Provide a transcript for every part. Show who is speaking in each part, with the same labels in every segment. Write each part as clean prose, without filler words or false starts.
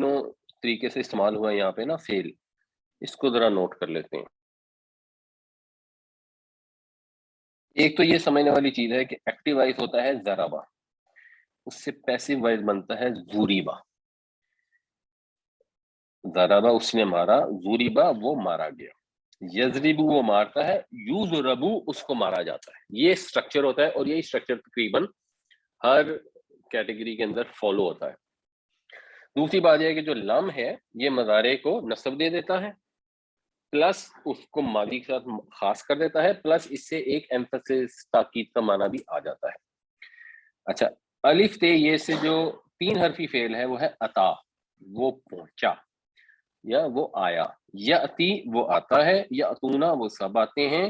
Speaker 1: تینوں طریقے سے استعمال ہوا ہے یہاں پہ نا فیل، اس کو ذرا نوٹ کر لیتے ہیں۔ ایک تو یہ سمجھنے والی چیز ہے کہ ایکٹیو وائز ہوتا ہے ضربا، اس سے پیسیو وائز بنتا ہے زوریبا۔ ضربا اس نے مارا، زوریبا وہ مارا گیا، یضربو وہ مارتا ہے، یوزربو اس کو مارا جاتا ہے۔ یہ سٹرکچر ہوتا ہے اور یہی سٹرکچر تقریباً ہر کیٹیگری کے اندر فالو ہوتا ہے۔ دوسری بات یہ ہے کہ جو لم ہے یہ مضارع کو نصب دے دیتا ہے، پلس اس کو ماضی کے ساتھ خاص کر دیتا ہے، پلس اس سے ایک ایمفسس تاکید کا معنی بھی آ جاتا ہے۔ اچھا، الف تے یہ سے جو 3 حرفی فعل ہے وہ ہے اتا، وہ پہنچا یا وہ آیا، یاتی وہ آتا ہے، یاتونا وہ سب آتے ہیں،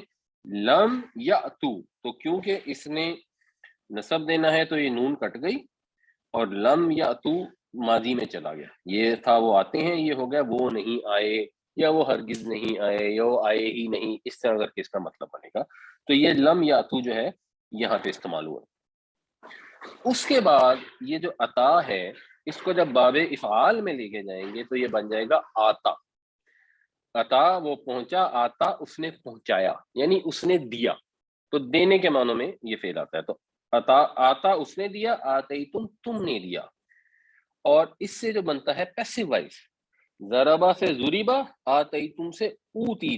Speaker 1: لم یاتو تو کیونکہ اس نے نصب دینا ہے تو یہ نون کٹ گئی، اور لم یاتو ماضی میں چلا گیا، یہ تھا وہ آتے ہیں، یہ ہو گیا وہ نہیں آئے یا وہ ہرگز نہیں آئے یا وہ آئے ہی نہیں، اس طرح کر کے اس کا مطلب بنے گا۔ تو یہ لم یاتو جو ہے یہاں پہ استعمال ہوا۔ اس کے بعد یہ جو عطا ہے اس کو جب باب افعال میں لے کے جائیں گے تو یہ بن جائے گا آتا۔ عطا وہ پہنچا، آتا اس نے پہنچایا، یعنی اس نے دیا، تو دینے کے معنوں میں یہ فعل آتا ہے۔ تو عطا آتا اس نے دیا، آتے تم نے دیا۔ اور اس سے جو بنتا ہے پیسو وائز، ضربا سے ضریبا، آتے تم سے اوتی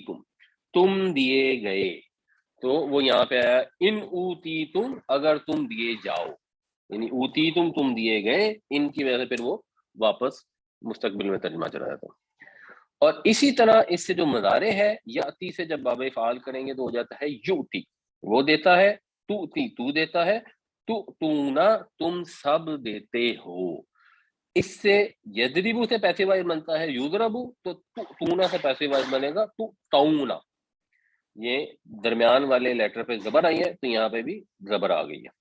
Speaker 1: تم دیے گئے، تو وہ یہاں پہ آیا ان اوتی تم اگر تم دیے جاؤ، یعنی اوتی تم دیے گئے، ان کی وجہ سے پھر وہ واپس مستقبل میں ترجمہ چلا جاتا ہے۔ اور اسی طرح اس سے جو مضارع ہے یاتی سے جب باب فعال کریں گے تو ہو جاتا ہے یوتی، وہ دیتا ہے، توتی تو دیتا ہے، تونا تم سب دیتے ہو۔ اس سے یضربو سے پیسے وائز بنتا ہے یضربو، تو تونا سے پیسے وائز بنے گا تو تونا۔ یہ درمیان والے لیٹر پہ زبر آئی ہے تو یہاں پہ بھی زبر آ گئی ہے،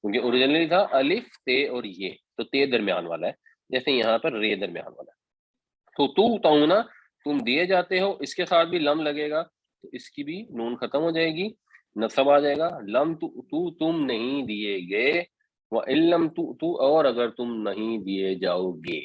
Speaker 1: کیونکہ اوریجنلی تھا الف تے اور یہ، تو تے درمیان والا ہے، جیسے یہاں پر رے درمیان والا ہے۔ تو تونا تم دیے جاتے ہو، اس کے ساتھ بھی لم لگے گا تو اس کی بھی نون ختم ہو جائے گی، نصب آ جائے گا، لم تو تم نہیں دیے گئے، وَإِن لَّمْ تُؤْتُوا اور اگر تم نہیں دیے جاؤ گے۔